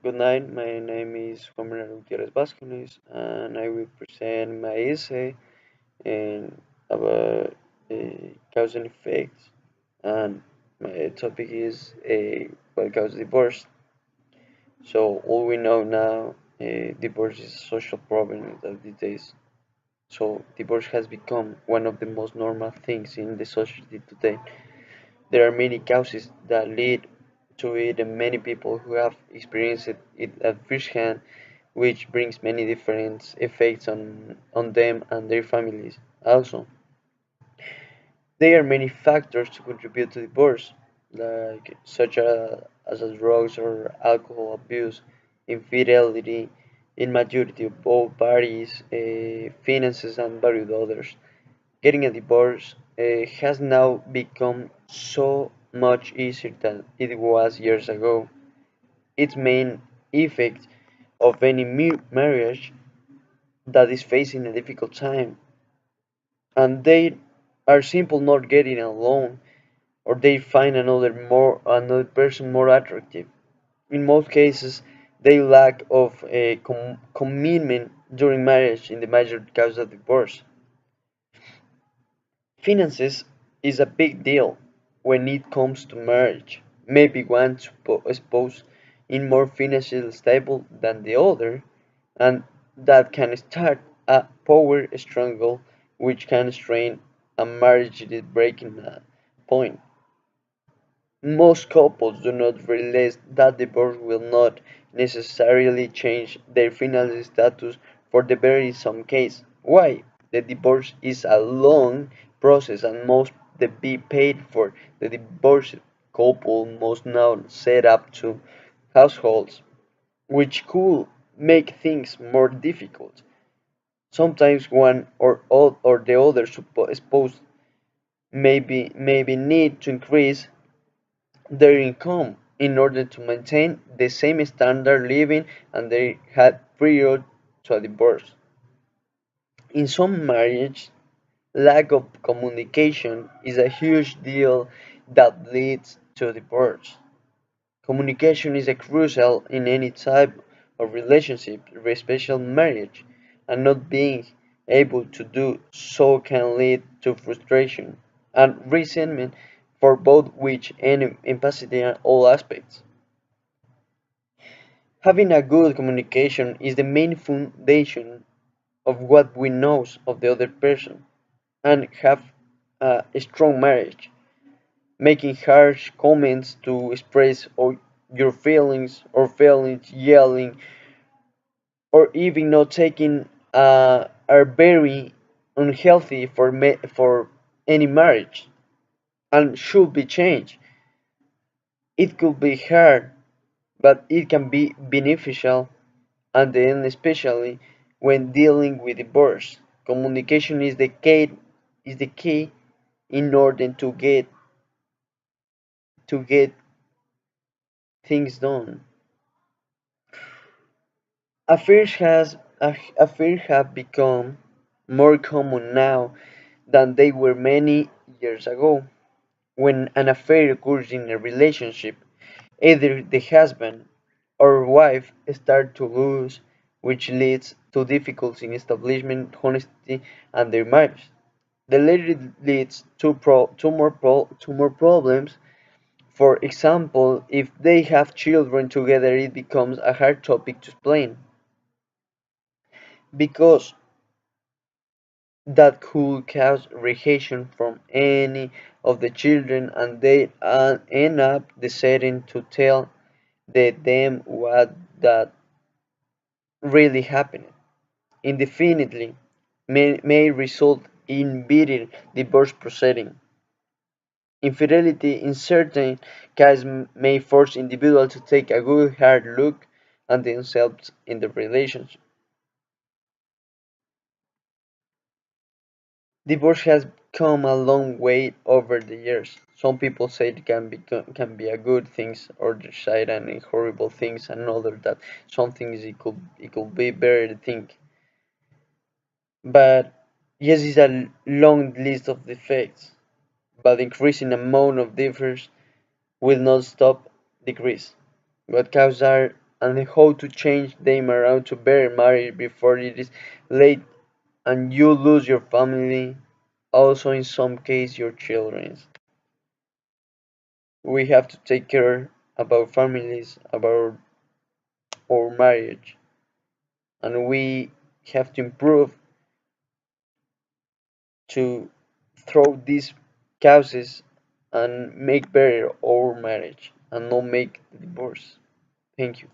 Good night, my name is Juan Manuel Gutierrez Vasconez, and I will present my essay about cause and effects. And my topic is what causes divorce. So, all we know now, divorce is a social problem of these days. So, divorce has become one of the most normal things in the society today. There are many causes that lead to it, and many people who have experienced it at first hand, which brings many different effects on them and their families. Also, there are many factors to contribute to divorce, like such as drugs or alcohol abuse, infidelity, immaturity of both parties, finances, and various others. Getting a divorce has now become so much easier than it was years ago. Its main effect of any marriage that is facing a difficult time, and they are simple not getting along, or they find another person more attractive. In most cases, they lack of a commitment during marriage in the major cause of divorce. Finances is a big deal when it comes to marriage. Maybe one spouse is more financially stable than the other, and that can start a power struggle which can strain a marriage to breaking point. Most couples do not realize that divorce will not necessarily change their financial status for the better in some cases. Why? The divorce is a long process and must be paid for. The divorced couple must now set up two households, which could make things more difficult. Sometimes one or the other spouse maybe need to increase their income in order to maintain the same standard living and they had prior to a divorce. In some marriages, lack of communication is a huge deal that leads to divorce. Communication is a crucial in any type of relationship, especially marriage, and not being able to do so can lead to frustration and resentment for both which and empathy in all aspects. Having a good communication is the main foundation of what we know of the other person and have a strong marriage. Making harsh comments to express your feelings, yelling, or even not taking are very unhealthy for any marriage and should be changed. It could be hard, but it can be beneficial, and then especially when dealing with divorce. Communication is the key in order to get things done. Affairs have become more common now than they were many years ago. When an affair occurs in a relationship, either the husband or wife start to lose, which leads to difficulty in establishment honesty and their marriage. The latter leads to more problems. For example, if they have children together, it becomes a hard topic to explain because that could cause rejection from any of the children, and they end up deciding to tell them what that really happened. Indefinitely may result in bitter divorce proceeding. Infidelity in certain cases may force individuals to take a good hard look at themselves in the relationship. Divorce has come a long way over the years. Some people say it can be a good things, others say it and horrible things, and others that some things it could be better to think. But yes, it's a long list of defects. But increasing amount of difference will not stop decrease. What causes are and how to change them around to better marriage before it is late and you lose your family, also in some case your children. We have to take care about families, about our marriage, and we have to improve to throw these causes and make better our marriage and not make divorce. Thank you.